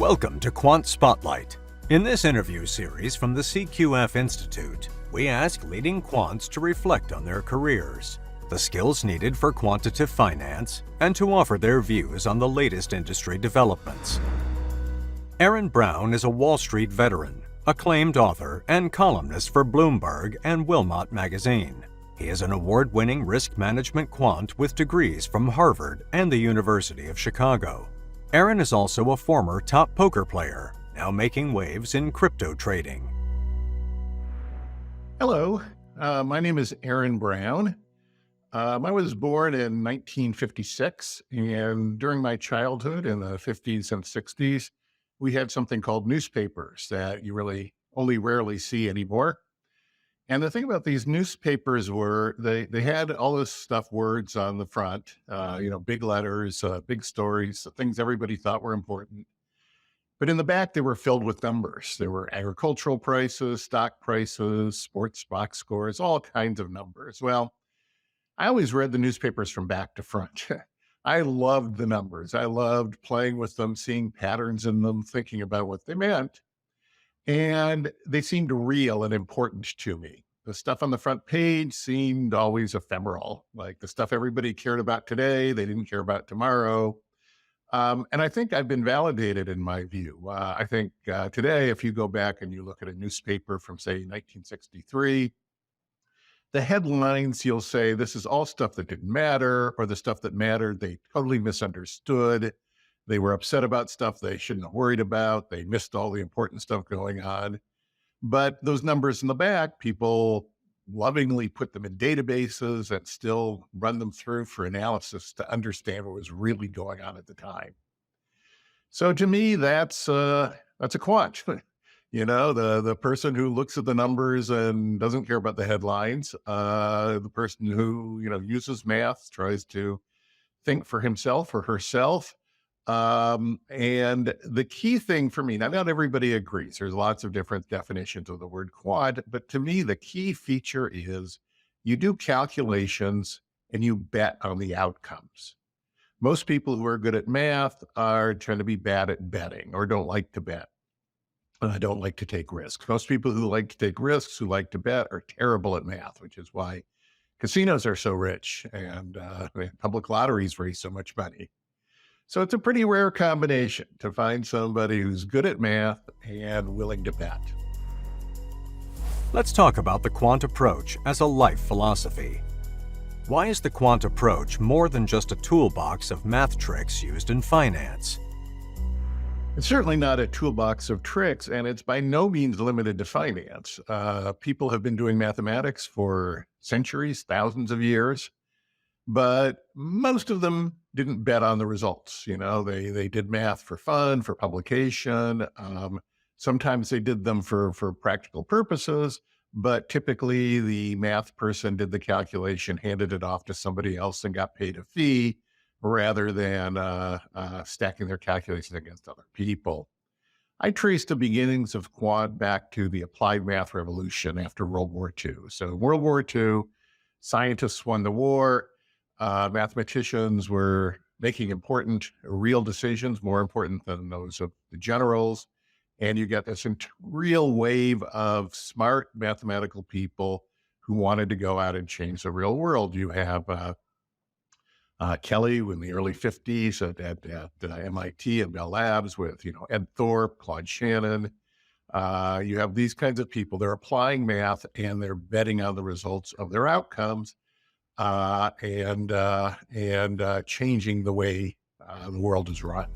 Welcome to Quant Spotlight. In this interview series from the CQF Institute, we ask leading quants to reflect on their careers, the skills needed for quantitative finance, and to offer their views on the latest industry developments. Aaron Brown is a Wall Street veteran, acclaimed author, and columnist for Bloomberg and Wilmott Magazine. He is an award-winning risk management quant with degrees from Harvard and the University of Chicago. Aaron is also a former top poker player, now making waves in crypto trading. Hello, my name is Aaron Brown. I was born in 1956, and during my childhood in the 50s and 60s, we had something called newspapers that you really only rarely see anymore. And the thing about these newspapers were they had all this stuff, words on the front, big letters, big stories, things everybody thought were important. But in the back, they were filled with numbers. There were agricultural prices, stock prices, sports box scores, all kinds of numbers. Well, I always read the newspapers from back to front. I loved the numbers. I loved playing with them, seeing patterns in them, thinking about what they meant. And they seemed real and important to me. The stuff on the front page seemed always ephemeral, like the stuff everybody cared about today, they didn't care about tomorrow. And I think I've been validated in my view. I think today, if you go back and you look at a newspaper from, say, 1963, the headlines, you'll say, this is all stuff that didn't matter, or the stuff that mattered, they totally misunderstood. They were upset about stuff they shouldn't have worried about. They missed all the important stuff going on. But those numbers in the back, people lovingly put them in databases and still run them through for analysis to understand what was really going on at the time. So to me, that's a quant. The person who looks at the numbers and doesn't care about the headlines, the person who, uses math, tries to think for himself or herself. And the key thing for me, now not everybody agrees. There's lots of different definitions of the word quant, but to me, the key feature is you do calculations and you bet on the outcomes. Most people who are good at math are trying to be bad at betting or don't like to bet. Don't like to take risks. Most people who like to take risks, who like to bet, are terrible at math, which is why casinos are so rich and public lotteries raise so much money. So it's a pretty rare combination to find somebody who's good at math and willing to bet. Let's talk about the quant approach as a life philosophy. Why is the quant approach more than just a toolbox of math tricks used in finance? It's certainly not a toolbox of tricks, and it's by no means limited to finance. People have been doing mathematics for centuries, thousands of years, but most of them didn't bet on the results. They did math for fun, for publication. Sometimes they did them for practical purposes, but typically the math person did the calculation, handed it off to somebody else and got paid a fee rather than stacking their calculations against other people. I trace the beginnings of quant back to the applied math revolution after World War II. So World War II, scientists won the war. Mathematicians were making important, real decisions, more important than those of the generals. And you get this real wave of smart mathematical people who wanted to go out and change the real world. You have Kelly in the early 50s at MIT and Bell Labs with, Ed Thorpe, Claude Shannon. You have these kinds of people. They're applying math and they're betting on the results of their outcomes. And changing the way the world is run.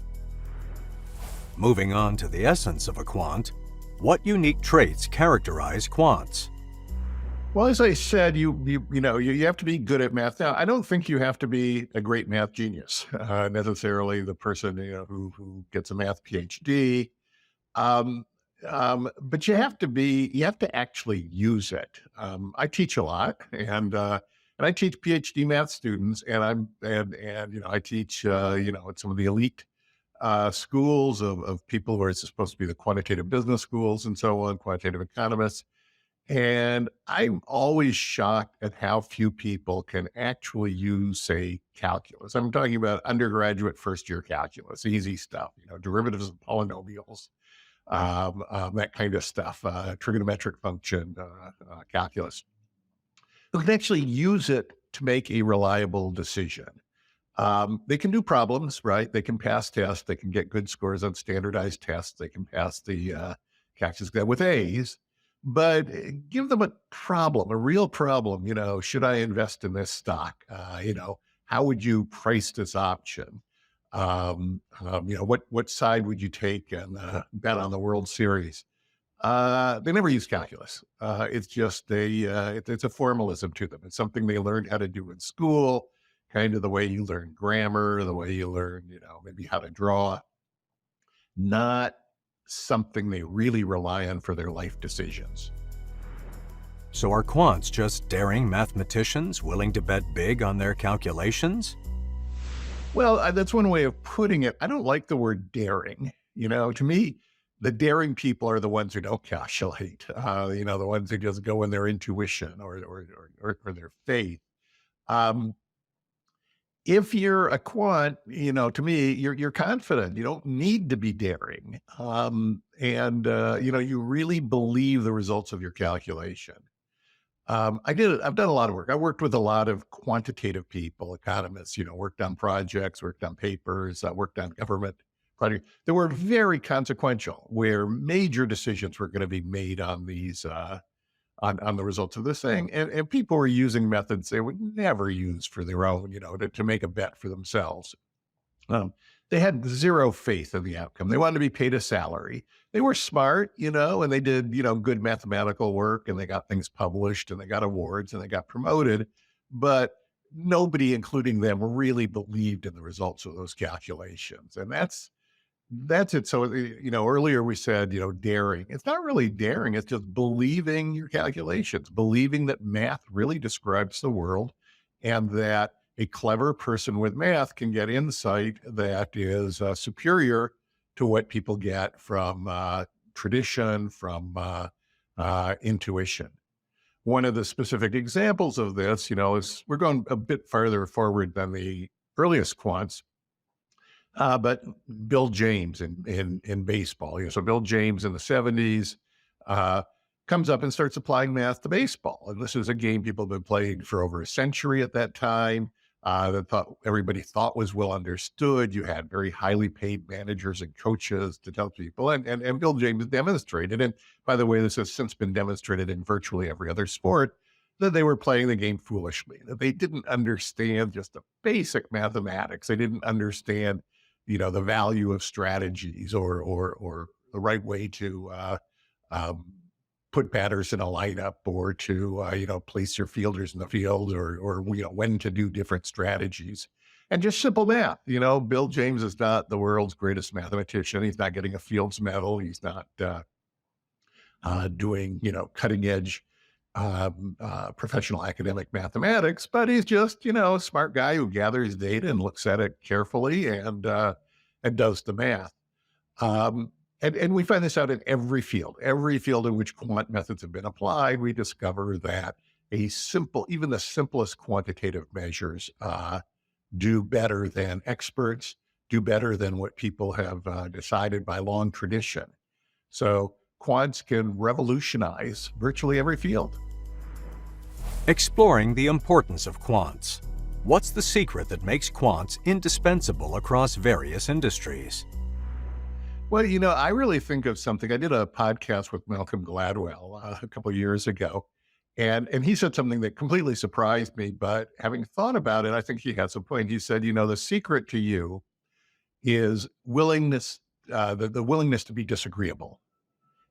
Moving on to the essence of a quant, what unique traits characterize quants? Well, as I said, you have to be good at math. Now, I don't think you have to be a great math genius, necessarily the person who gets a math PhD. But you have to actually use it. I teach a lot, and I teach PhD math students, and I teach at some of the elite schools of people where it's supposed to be the quantitative business schools and so on, quantitative economists. And I'm always shocked at how few people can actually use, say, calculus. I'm talking about undergraduate first year calculus, easy stuff, derivatives of polynomials, that kind of stuff, trigonometric function calculus, who can actually use it to make a reliable decision. They can do problems, right? They can pass tests. They can get good scores on standardized tests. They can pass the calculus exam with A's. But give them a problem, a real problem. Should I invest in this stock? How would you price this option? What side would you take and bet on the World Series? They never use calculus. It's just it's a formalism to them. It's something they learned how to do in school, kind of the way you learn grammar, the way you learn, maybe how to draw, not something they really rely on for their life decisions. So are quants just daring mathematicians willing to bet big on their calculations? Well, that's one way of putting it. I don't like the word daring. To me, the daring people are the ones who don't calculate, the ones who just go in their intuition or their faith. If you're a quant, to me, you're confident. You don't need to be daring, you really believe the results of your calculation. I've done a lot of work. I worked with a lot of quantitative people, economists. Worked on projects, worked on papers, worked on government projects that were very consequential, where major decisions were going to be made on these. On the results of this thing. And people were using methods they would never use for their own, to make a bet for themselves. They had zero faith in the outcome. They wanted to be paid a salary. They were smart, and they did, good mathematical work, and they got things published, and they got awards, and they got promoted. But nobody, including them, really believed in the results of those calculations. And that's it. So, earlier we said, daring. It's not really daring. It's just believing your calculations, believing that math really describes the world and that a clever person with math can get insight that is superior to what people get from tradition, from intuition. One of the specific examples of this, is we're going a bit farther forward than the earliest quants. But Bill James in baseball, so Bill James in the 70s comes up and starts applying math to baseball. And this is a game people have been playing for over a century at that time. That everybody thought was well understood. You had very highly paid managers and coaches to tell people, and Bill James demonstrated. And by the way, this has since been demonstrated in virtually every other sport, that they were playing the game foolishly, that they didn't understand just the basic mathematics. They didn't understand the value of strategies or the right way to put batters in a lineup or to, place your fielders in the field or when to do different strategies. And just simple math. Bill James is not the world's greatest mathematician. He's not getting a Fields Medal. He's not doing, cutting edge professional academic mathematics, but he's just, a smart guy who gathers data and looks at it carefully and does the math. And we find this out in every field in which quant methods have been applied. We discover that even the simplest quantitative measures do better than experts, do better than what people have decided by long tradition. So quants can revolutionize virtually every field. Exploring the importance of quants. What's the secret that makes quants indispensable across various industries? Well, I really think of something. I did a podcast with Malcolm Gladwell a couple of years ago, and he said something that completely surprised me. But having thought about it, I think he has a point. He said, the secret to you is willingness, the willingness to be disagreeable.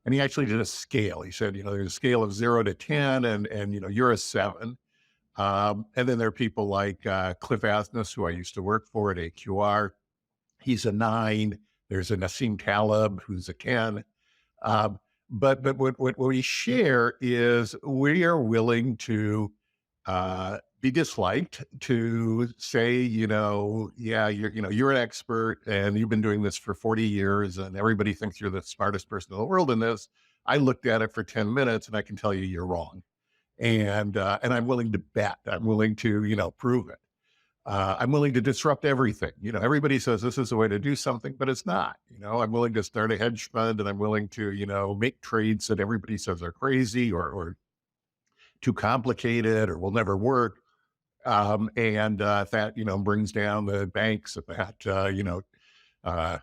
And he actually did a scale. He said, there's a scale of 0 to 10, and you're a 7. And then there are people like Cliff Asness, who I used to work for at AQR. He's a 9. There's a Nassim Taleb, who's a 10. But what we share is we are willing to be disliked, to say, yeah, you're an expert and you've been doing this for 40 years and everybody thinks you're the smartest person in the world in this. I looked at it for 10 minutes and I can tell you you're wrong. And I'm willing to bet. I'm willing to, prove it. I'm willing to disrupt everything. Everybody says this is the way to do something, but it's not. I'm willing to start a hedge fund, and I'm willing to, make trades that everybody says are crazy or too complicated or will never work. If that, brings down the banks, if that,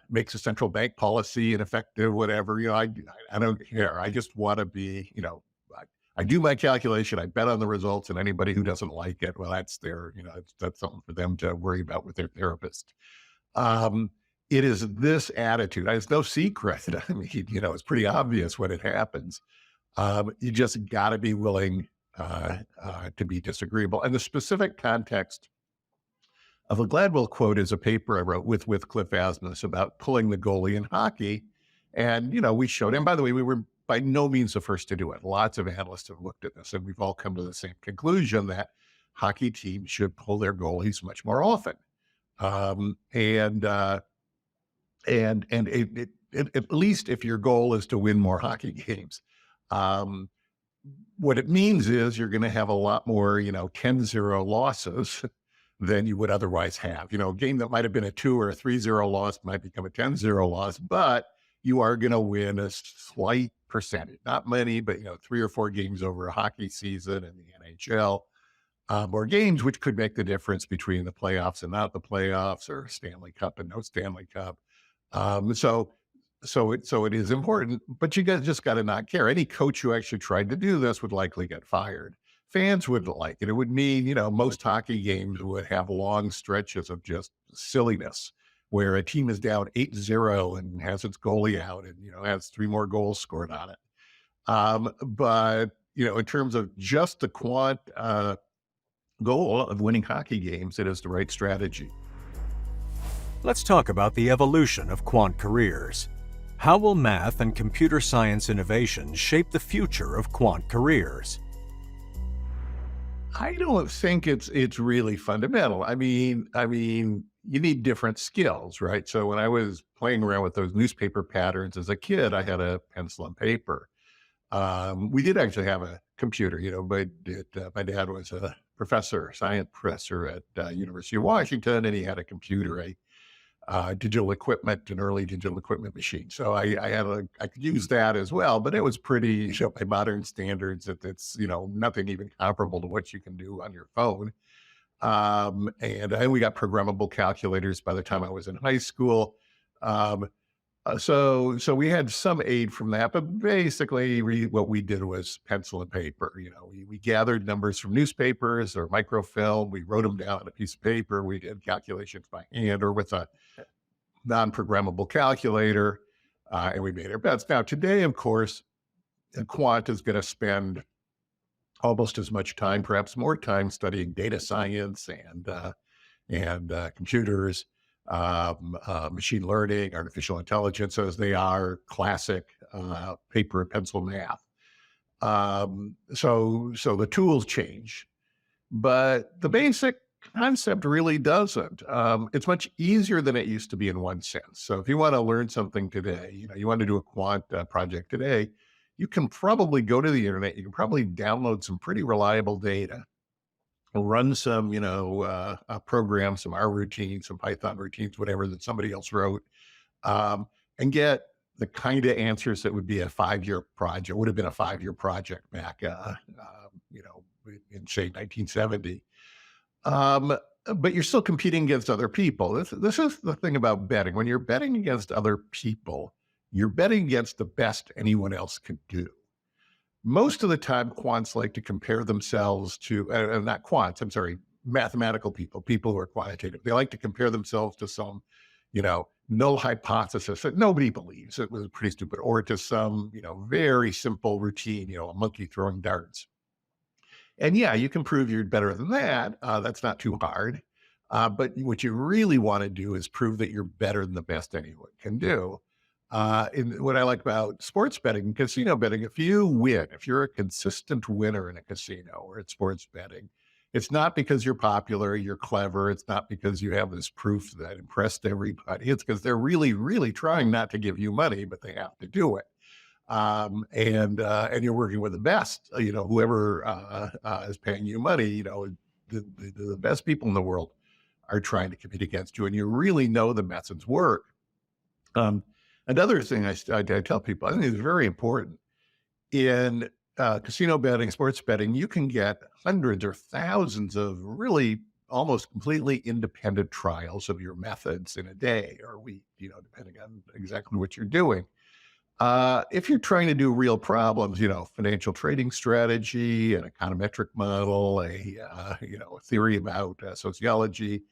makes a central bank policy ineffective, whatever, I don't care. I just want to be, I do my calculation, I bet on the results, and anybody who doesn't like it, well, that's that's something for them to worry about with their therapist. It is this attitude. It's no secret. I mean, it's pretty obvious when it happens. You just got to be willing to be disagreeable. And the specific context of a Gladwell quote is a paper I wrote with Cliff Asmus about pulling the goalie in hockey. And, we showed him, by the way, we were by no means the first to do it. Lots of analysts have looked at this, and we've all come to the same conclusion that hockey teams should pull their goalies much more often. At least if your goal is to win more hockey games, what it means is you're going to have a lot more, 10-0 losses than you would otherwise have. A game that might have been a 2 or a 3-0 loss might become a 10-0 loss, but you are going to win a slight percentage, not many, but 3 or 4 games over a hockey season in the NHL, or games which could make the difference between the playoffs and not the playoffs, or Stanley Cup and no Stanley Cup. So it is important, but you guys just got to not care. Any coach who actually tried to do this would likely get fired. Fans wouldn't like it. It would mean, most hockey games would have long stretches of just silliness, where a team is down 8-0 and has its goalie out and, has 3 more goals scored on it. But, in terms of just the quant goal of winning hockey games, it is the right strategy. Let's talk about the evolution of quant careers. How will math and computer science innovation shape the future of quant careers? I don't think it's really fundamental. I mean, you need different skills, right? So when I was playing around with those newspaper patterns as a kid, I had a pencil and paper. We did actually have a computer, but my dad was a science professor at University of Washington, and he had a computer, digital equipment, an early digital equipment machine. So I could use that as well, but it was pretty, by modern standards, it's nothing even comparable to what you can do on your phone. And we got programmable calculators by the time I was in high school. So we had some aid from that, but basically what we did was pencil and paper. We gathered numbers from newspapers or microfilm. We wrote them down on a piece of paper. We did calculations by hand or with a non-programmable calculator, and we made our bets. Now, today, of course, a quant is going to spend almost as much time, perhaps more time, studying data science and computers, machine learning, artificial intelligence, as they are classic paper and pencil math. So the tools change, but the basic concept really doesn't. It's much easier than it used to be in one sense. So if you want to learn something today, you want to do a quant project today, you can probably go to the internet. You can probably download some pretty reliable data, run some, programs, some R routines, some Python routines, whatever that somebody else wrote, and get the kind of answers that would be a 5-year project, would have been a 5-year project back, in say 1970. But you're still competing against other people. This is the thing about betting. When you're betting against other people, you're betting against the best anyone else can do. Most of the time, quants like to compare themselves to, not quants, I'm sorry, mathematical people who are quantitative. They like to compare themselves to some, null hypothesis that nobody believes. It was pretty stupid. Or to some, very simple routine, a monkey throwing darts. And yeah, you can prove you're better than that. That's not too hard. But what you really want to do is prove that you're better than the best anyone can do. And what I like about sports betting and casino betting, if you win, if you're a consistent winner in a casino or at sports betting, it's not because you're popular, you're clever. It's not because you have this proof that impressed everybody. It's because they're really, really trying not to give you money, but they have to do it. And you're working with the best, whoever is paying you money, the best people in the world are trying to compete against you, and you really know the methods work. Um, Another thing I tell people, I think is very important in casino betting, sports betting, you can get hundreds or thousands of really almost completely independent trials of your methods in a day or a week, depending on exactly what you're doing. If you're trying to do real problems, financial trading strategy, an econometric model, a theory about sociology,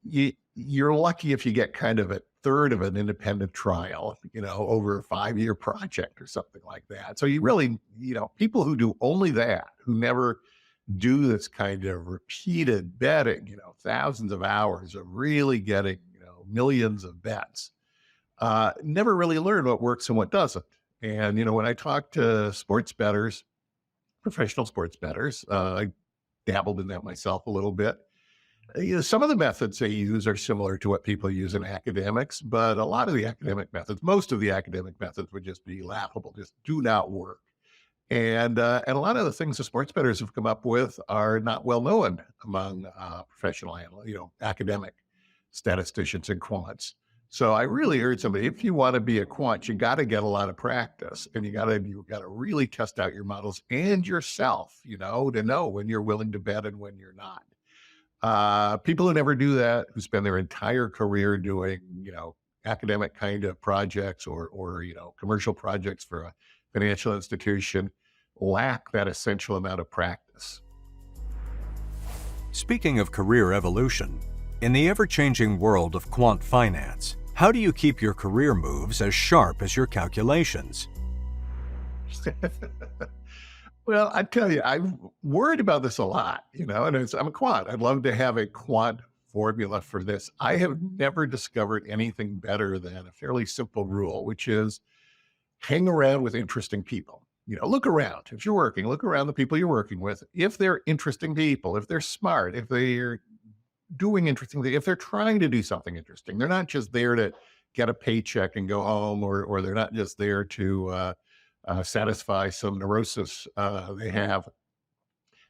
you're lucky if you get kind of a third of an independent trial, over a 5-year project or something like that. So you really, people who do only that, who never do this kind of repeated betting, thousands of hours of really getting, millions of bets, never really learn what works and what doesn't. And, when I talk to sports bettors, professional sports bettors, I dabbled in that myself a little bit. Some of the methods they use are similar to what people use in academics, but a lot of the academic methods, most of the academic methods would just be laughable, just do not work. And a lot of the things the sports bettors have come up with are not well known among professional analysts, academic statisticians and quants. So I really urge somebody, if you want to be a quant, you got to get a lot of practice, and you got to really test out your models and yourself, to know when you're willing to bet and when you're not. People who never do that, who spend their entire career doing, academic kind of projects or commercial projects for a financial institution, lack that essential amount of practice. Speaking of career evolution, in the ever-changing world of quant finance, how do you keep your career moves as sharp as your calculations? Well, I tell you, I've worried about this a lot, and I'm a quant. I'd love to have a quant formula for this. I have never discovered anything better than a fairly simple rule, which is hang around with interesting people. Look around. If you're working, look around the people you're working with. If they're interesting people, if they're smart, if they're doing interesting things, if they're trying to do something interesting, they're not just there to get a paycheck and go home, or they're not just there to satisfy some neurosis they have.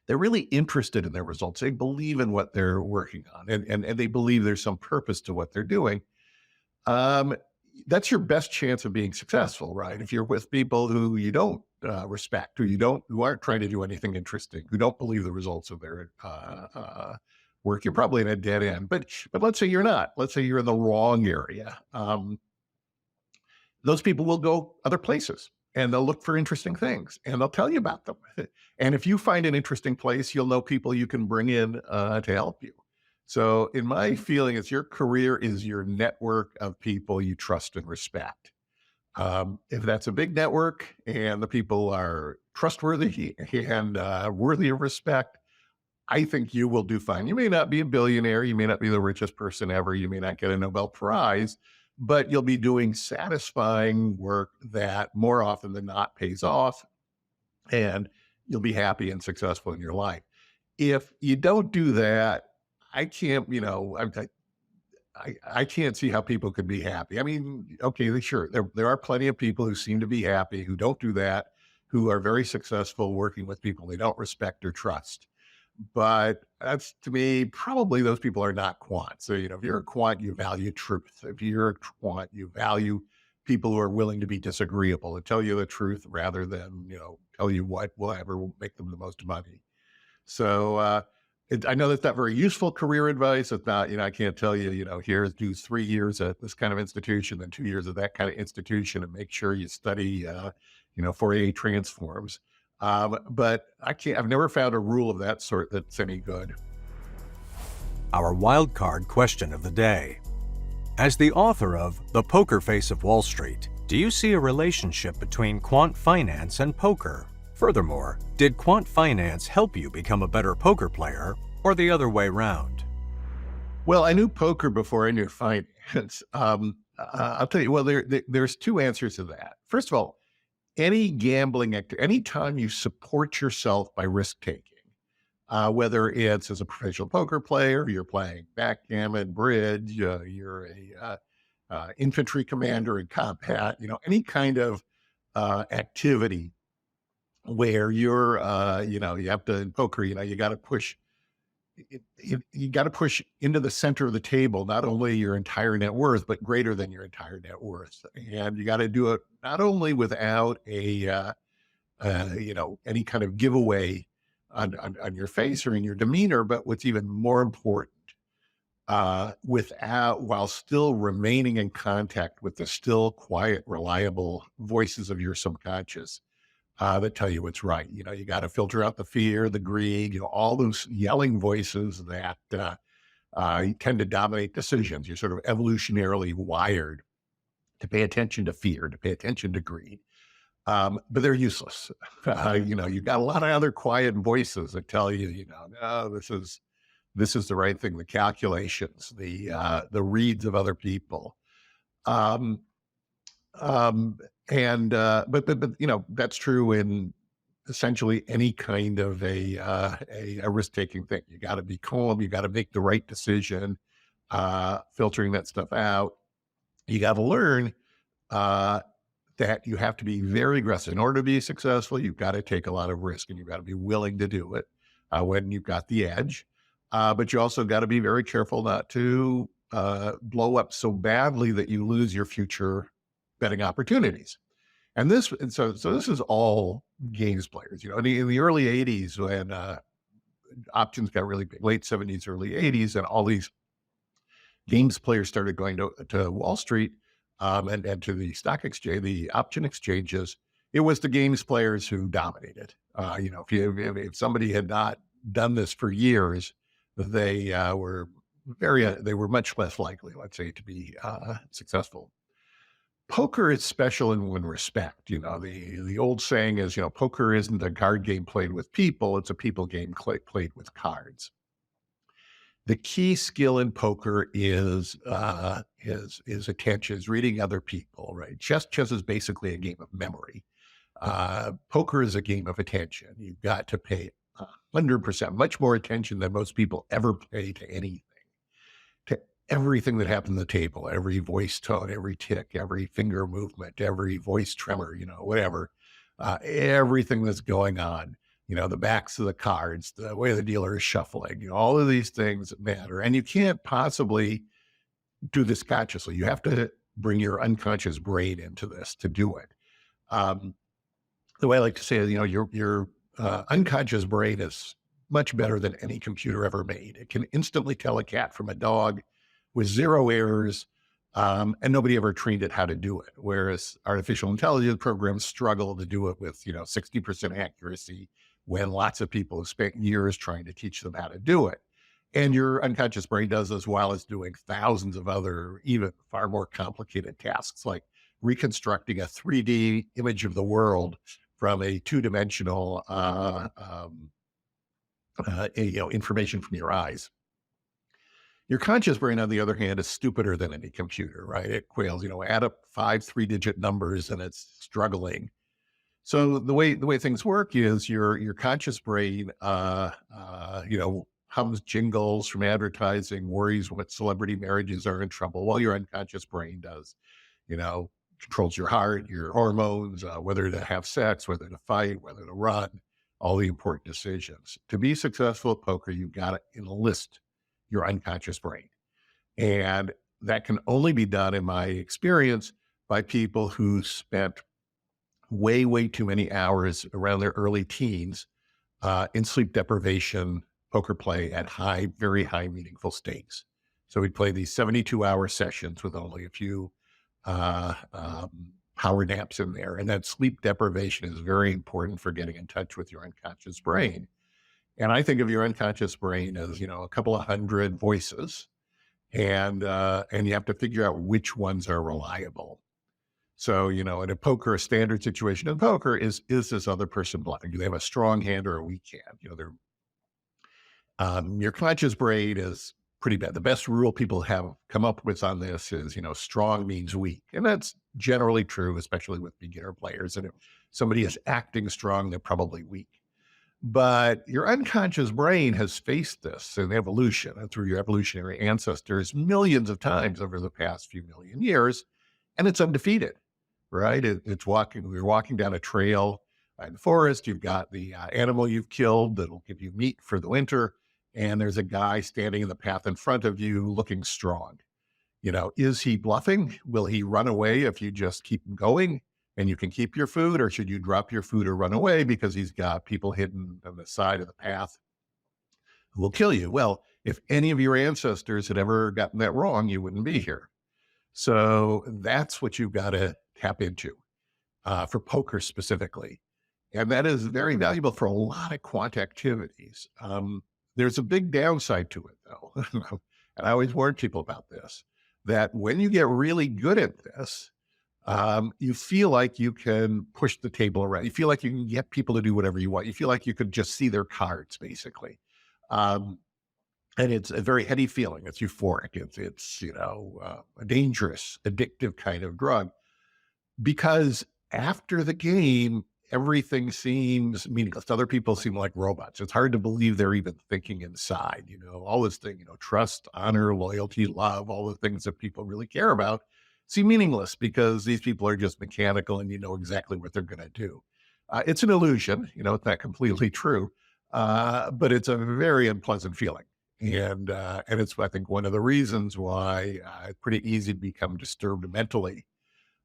They're really interested in their results. They believe in what they're working on, and they believe there's some purpose to what they're doing. That's your best chance of being successful, right? If you're with people who you don't respect, who aren't trying to do anything interesting, who don't believe the results of their work, you're probably in a dead end. But let's say you're not. Let's say you're in the wrong area. Those people will go other places, and they'll look for interesting things, and they'll tell you about them. And if you find an interesting place, you'll know people you can bring in to help you. So in my feeling, it's your career is your network of people you trust and respect. If that's a big network and the people are trustworthy and worthy of respect, I think you will do fine. You may not be a billionaire. You may not be the richest person ever. You may not get a Nobel Prize, but you'll be doing satisfying work that more often than not pays off, and you'll be happy and successful in your life. If you don't do that, I can't, I can't see how people could be happy. I mean, okay, sure, there are plenty of people who seem to be happy, who don't do that, who are very successful working with people they don't respect or trust. But that's, to me, probably those people are not quants. So, if you're a quant, you value truth. If you're a quant, you value people who are willing to be disagreeable and tell you the truth rather than, tell you what will ever make them the most money. So I know that's not very useful career advice. It's not, I can't tell you, here, do 3 years at this kind of institution, then 2 years at that kind of institution, and make sure you study, Fourier transforms. But I've never found a rule of that sort that's any good. Our wild card question of the day. As the author of The Poker Face of Wall Street, do you see a relationship between quant finance and poker? Furthermore, did quant finance help you become a better poker player, or the other way round? Well, I knew poker before I knew finance. I'll tell you, well, there's two answers to that. First of all, any gambling activity, anytime you support yourself by risk taking, whether it's as a professional poker player, you're playing backgammon, bridge, you're a infantry commander in combat, any kind of activity where you're, you have to, in poker, you got to push, you got to push into the center of the table, not only your entire net worth, but greater than your entire net worth. And you got to do it not only without any kind of giveaway on your face or in your demeanor, but what's even more important, while still remaining in contact with the still quiet, reliable voices of your subconscious that tell you what's right. You got to filter out the fear, the greed, all those yelling voices that tend to dominate decisions. You're sort of evolutionarily wired to pay attention to fear, to pay attention to greed. But they're useless. You've got a lot of other quiet voices that tell you, no, this is the right thing. The calculations, the reads of other people. But that's true in essentially any kind of a risk-taking thing. You got to be calm. You got to make the right decision, filtering that stuff out. You got to learn that you have to be very aggressive. In order to be successful, you've got to take a lot of risk, and you've got to be willing to do it when you've got the edge. But you also got to be very careful not to blow up so badly that you lose your future betting opportunities. So this is all games players. In the early 80s, when options got really big, late 70s, early 80s, and all these games players started going to Wall Street and to the stock exchange, the option exchanges. It was the games players who dominated. If somebody had not done this for years, they were much less likely, let's say, to be successful. Poker is special in one respect. The old saying is, poker isn't a card game played with people; it's a people game played with cards. The key skill in poker is attention, is reading other people, right? Chess is basically a game of memory. Poker is a game of attention. You've got to pay 100%, much more attention than most people ever pay to anything, to everything that happens on the table, every voice tone, every tick, every finger movement, every voice tremor, whatever, everything that's going on. The backs of the cards, the way the dealer is shuffling, all of these things matter. And you can't possibly do this consciously. You have to bring your unconscious brain into this to do it. The way I like to say is, your unconscious brain is much better than any computer ever made. It can instantly tell a cat from a dog with zero errors, and nobody ever trained it how to do it. Whereas artificial intelligence programs struggle to do it with 60% accuracy, when lots of people have spent years trying to teach them how to do it. And your unconscious brain does as well as doing thousands of other, even far more complicated tasks, like reconstructing a 3D image of the world from a two-dimensional information from your eyes. Your conscious brain, on the other hand, is stupider than any computer, right? It quails, add up 5 3-digit numbers and it's struggling. So the way things work is your conscious brain, hums jingles from advertising, worries what celebrity marriages are in trouble, while your unconscious brain does, controls your heart, your hormones, whether to have sex, whether to fight, whether to run, all the important decisions. To be successful at poker, you've got to enlist your unconscious brain. And that can only be done, in my experience, by people who spent way, way too many hours around their early teens in sleep deprivation, poker play at very high meaningful stakes. So we'd play these 72-hour sessions with only a few power naps in there. And that sleep deprivation is very important for getting in touch with your unconscious brain. And I think of your unconscious brain as, a couple of hundred voices, and you have to figure out which ones are reliable. So, in a poker, a standard situation in poker is this other person bluffing? Do they have a strong hand or a weak hand? Your conscious brain is pretty bad. The best rule people have come up with on this is, strong means weak. And that's generally true, especially with beginner players. And if somebody is acting strong, they're probably weak. But your unconscious brain has faced this in evolution and through your evolutionary ancestors millions of times over the past few million years, and it's undefeated. right? It's walking. We're walking down a trail in the forest. You've got the animal you've killed that'll give you meat for the winter, and there's a guy standing in the path in front of you, looking strong. Is he bluffing? Will he run away if you just keep going and you can keep your food, or should you drop your food or run away because he's got people hidden on the side of the path who will kill you? Well, if any of your ancestors had ever gotten that wrong, you wouldn't be here. So that's what you've got to tap into for poker specifically. And that is very valuable for a lot of quant activities. There's a big downside to it, though. And I always warn people about this, that when you get really good at this, you feel like you can push the table around. You feel like you can get people to do whatever you want. You feel like you could just see their cards, basically. And it's a very heady feeling. It's euphoric. It's a dangerous, addictive kind of drug, because after the game, everything seems meaningless. Other people seem like robots. It's hard to believe they're even thinking inside, all this thing, trust, honor, loyalty, love, all the things that people really care about seem meaningless because these people are just mechanical and you know exactly what they're going to do. It's an illusion, it's not completely true, but it's a very unpleasant feeling. And it's, I think, one of the reasons why it's pretty easy to become disturbed mentally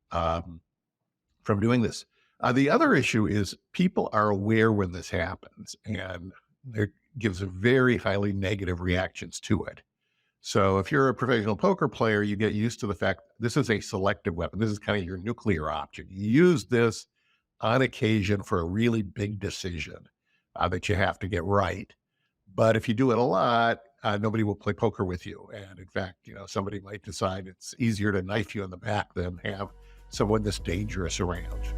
from doing this. The other issue is people are aware when this happens, and it gives a very highly negative reactions to it. So if you're a professional poker player, you get used to the fact this is a selective weapon. This is kind of your nuclear option. You use this on occasion for a really big decision that you have to get right. But if you do it a lot, nobody will play poker with you. And in fact, somebody might decide it's easier to knife you in the back than have someone this dangerous around.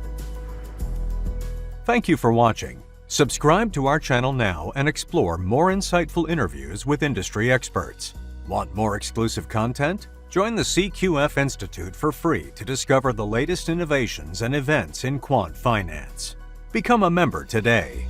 Thank you for watching. Subscribe to our channel now and explore more insightful interviews with industry experts. Want more exclusive content? Join the CQF Institute for free to discover the latest innovations and events in quant finance. Become a member today.